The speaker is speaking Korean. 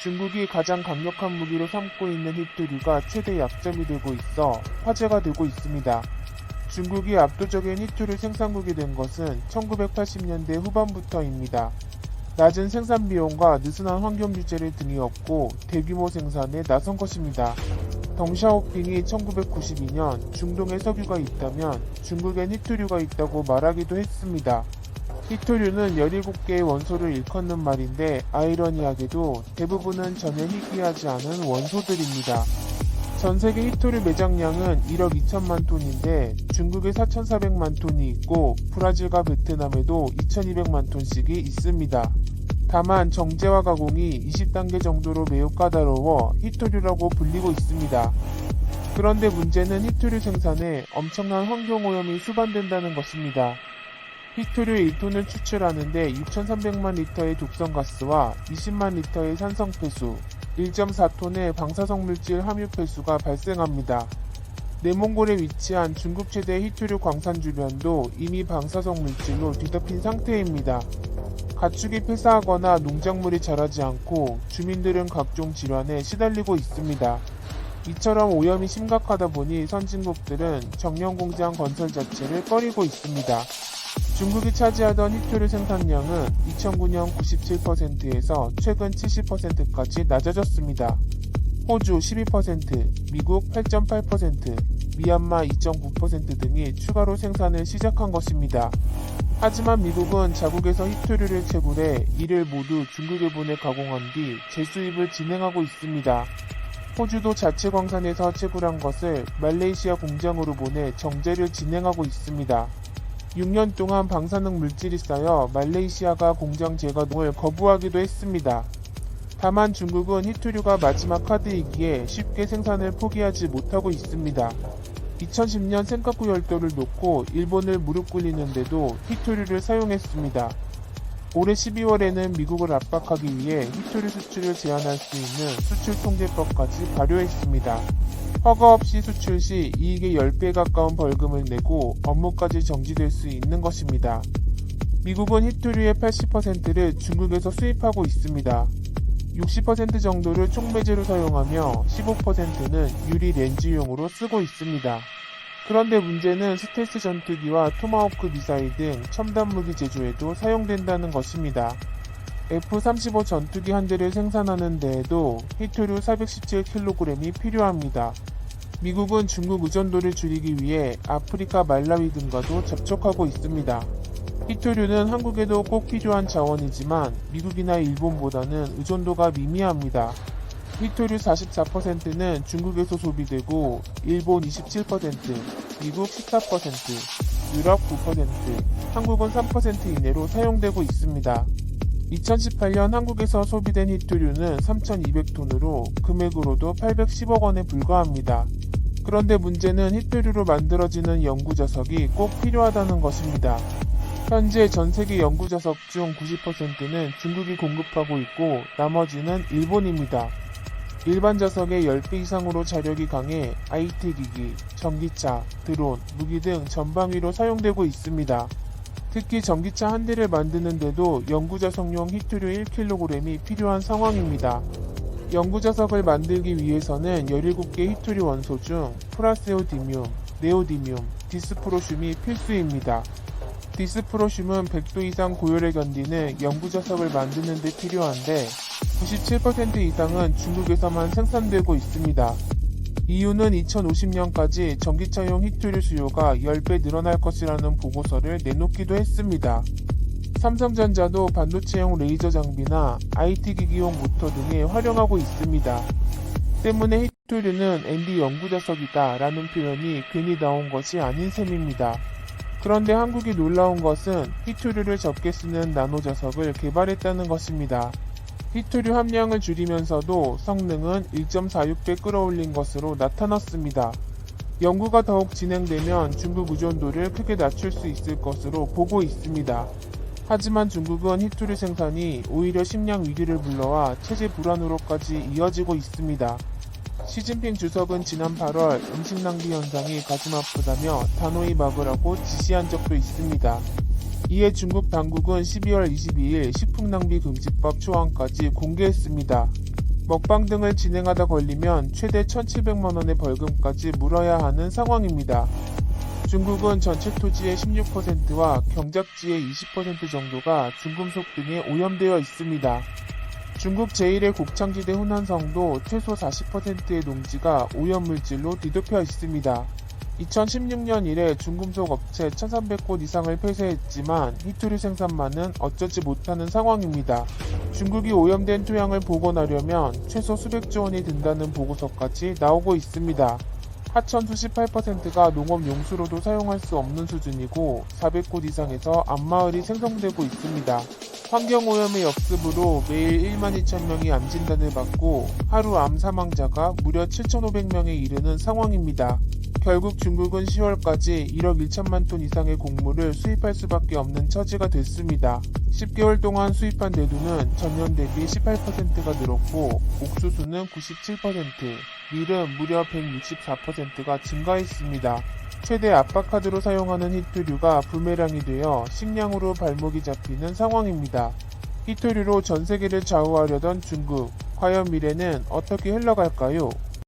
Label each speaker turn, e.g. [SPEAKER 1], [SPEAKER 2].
[SPEAKER 1] 중국이 가장 강력한 무기로 삼고 있는 히토류가 최대 약점이 되고 있어 화제가 되고 있습니다. 중국이 압도적인 히토류 생산국이 된 것은 1980년대 후반부터입니다. 낮은 생산 비용과 느슨한 환경 규제를 등이 없고 대규모 생산에 나선 것입니다. 덩샤오핑이 1992년 중동에 석유가 있다면 중국엔 히토류가 있다고 말하기도 했습니다. 히토류는 17개의 원소를 일컫는 말인데 아이러니하게도 대부분은 전혀 희귀하지 않은 원소들입니다. 전세계 히토류 매장량은 1억 2천만 톤인데 중국에 4,400만 톤이 있고 브라질과 베트남에도 2,200만 톤씩이 있습니다. 다만 정제와 가공이 20단계 정도로 매우 까다로워 히토류라고 불리고 있습니다. 그런데 문제는 히토류 생산에 엄청난 환경오염이 수반된다는 것입니다. 히토류 1톤을 추출하는데 6,300만 리터의 독성가스와 20만 리터의 산성폐수, 1.4톤의 방사성 물질 함유 폐수가 발생합니다. 내몽골에 위치한 중국 최대 히토류 광산 주변도 이미 방사성 물질로 뒤덮인 상태입니다. 가축이 폐사하거나 농작물이 자라지 않고 주민들은 각종 질환에 시달리고 있습니다. 이처럼 오염이 심각하다 보니 선진국들은 정령공장 건설 자체를 꺼리고 있습니다. 중국이 차지하던 히토류 생산량은 2009년 97%에서 최근 70%까지 낮아졌습니다. 호주 12%, 미국 8.8%, 미얀마 2.9% 등이 추가로 생산을 시작한 것입니다. 하지만 미국은 자국에서 히토류를 채굴해 이를 모두 중국에 보내 가공한 뒤 재수입을 진행하고 있습니다. 호주도 자체 광산에서 채굴한 것을 말레이시아 공장으로 보내 정제를 진행하고 있습니다. 6년 동안 방사능 물질이 쌓여 말레이시아가 공장 재가동을 거부하기도 했습니다. 다만 중국은 히토류가 마지막 카드이기에 쉽게 생산을 포기하지 못하고 있습니다. 2010년 센카쿠 열도를 놓고 일본을 무릎 꿇리는데도 히토류를 사용했습니다. 올해 12월에는 미국을 압박하기 위해 히토류 수출을 제한할 수 있는 수출통제법까지 발효했습니다. 허가 없이 수출 시 이익의 10배에 가까운 벌금을 내고 업무까지 정지될 수 있는 것입니다. 미국은 히토류의 80%를 중국에서 수입하고 있습니다. 60% 정도를 촉매제로 사용하며 15%는 유리 렌즈용으로 쓰고 있습니다. 그런데 문제는 스텔스 전투기와 토마호크 미사일 등 첨단 무기 제조에도 사용된다는 것입니다. F-35 전투기 한 대를 생산하는 데에도 히토류 417kg이 필요합니다. 미국은 중국 의존도를 줄이기 위해 아프리카 말라위 등과도 접촉하고 있습니다. 히토류는 한국에도 꼭 필요한 자원이지만 미국이나 일본보다는 의존도가 미미합니다. 히토류 44%는 중국에서 소비되고 일본 27%, 미국 14%, 유럽 9%, 한국은 3% 이내로 사용되고 있습니다. 2018년 한국에서 소비된 히토류는 3,200톤으로 금액으로도 810억 원에 불과합니다. 그런데 문제는 히토류로 만들어지는 연구자석이 꼭 필요하다는 것입니다. 현재 전세계 연구자석 중 90%는 중국이 공급하고 있고 나머지는 일본입니다. 일반 자석의 10배 이상으로 자력이 강해 IT기기, 전기차, 드론, 무기 등 전방위로 사용되고 있습니다. 특히 전기차 한 대를 만드는데도 연구자석용 히토류 1kg이 필요한 상황입니다. 연구자석을 만들기 위해서는 17개 히토류 원소 중 프라세오디뮴, 네오디뮴, 디스프로슘이 필수입니다. 디스프로슘은 100도 이상 고열에 견디는 연구자석을 만드는 데 필요한데 97% 이상은 중국에서만 생산되고 있습니다. 이유는 2050년까지 전기차용 히토류 수요가 10배 늘어날 것이라는 보고서를 내놓기도 했습니다. 삼성전자도 반도체용 레이저 장비나 IT기기용 모터 등에 활용하고 있습니다. 때문에 히토류는 ND 연구자석이다 라는 표현이 괜히 나온 것이 아닌 셈입니다. 그런데 한국이 놀라운 것은 히토류를 적게 쓰는 나노자석을 개발했다는 것입니다. 히토류 함량을 줄이면서도 성능은 1.46배 끌어올린 것으로 나타났습니다. 연구가 더욱 진행되면 중국 의존도를 크게 낮출 수 있을 것으로 보고 있습니다. 하지만 중국은 히토류 생산이 오히려 식량 위기를 불러와 체제 불안으로까지 이어지고 있습니다. 시진핑 주석은 지난 8월 음식 낭비 현상이 가슴 아프다며 단호히 막으라고 지시한 적도 있습니다. 이에 중국 당국은 12월 22일 식품낭비 금지법 초안까지 공개했습니다. 먹방 등을 진행하다 걸리면 최대 1,700만 원의 벌금까지 물어야 하는 상황입니다. 중국은 전체 토지의 16%와 경작지의 20% 정도가 중금속 등에 오염되어 있습니다. 중국 제1의 곡창지대 후난성도 최소 40%의 농지가 오염물질로 뒤덮여 있습니다. 2016년 이래 중금속 업체 1,300곳 이상을 폐쇄했지만 히토류 생산만은 어쩌지 못하는 상황입니다. 중국이 오염된 토양을 복원하려면 최소 수백조 원이 든다는 보고서까지 나오고 있습니다. 하천 수십 8%가 농업 용수로도 사용할 수 없는 수준이고 400곳 이상에서 암마을이 생성되고 있습니다. 환경오염의 역습으로 매일 1만 2천 명이 암 진단을 받고 하루 암 사망자가 무려 7,500명에 이르는 상황입니다. 결국 중국은 10월까지 1억 1천만 톤 이상의 곡물을 수입할 수밖에 없는 처지가 됐습니다. 10개월 동안 수입한 대두는 전년 대비 18%가 늘었고 옥수수는 97%, 밀은 무려 164%가 증가했습니다. 최대 압박카드로 사용하는 히토류가 부메랑이 되어 식량으로 발목이 잡히는 상황입니다. 히토류로 전 세계를 좌우하려던 중국, 과연 미래는 어떻게 흘러갈까요?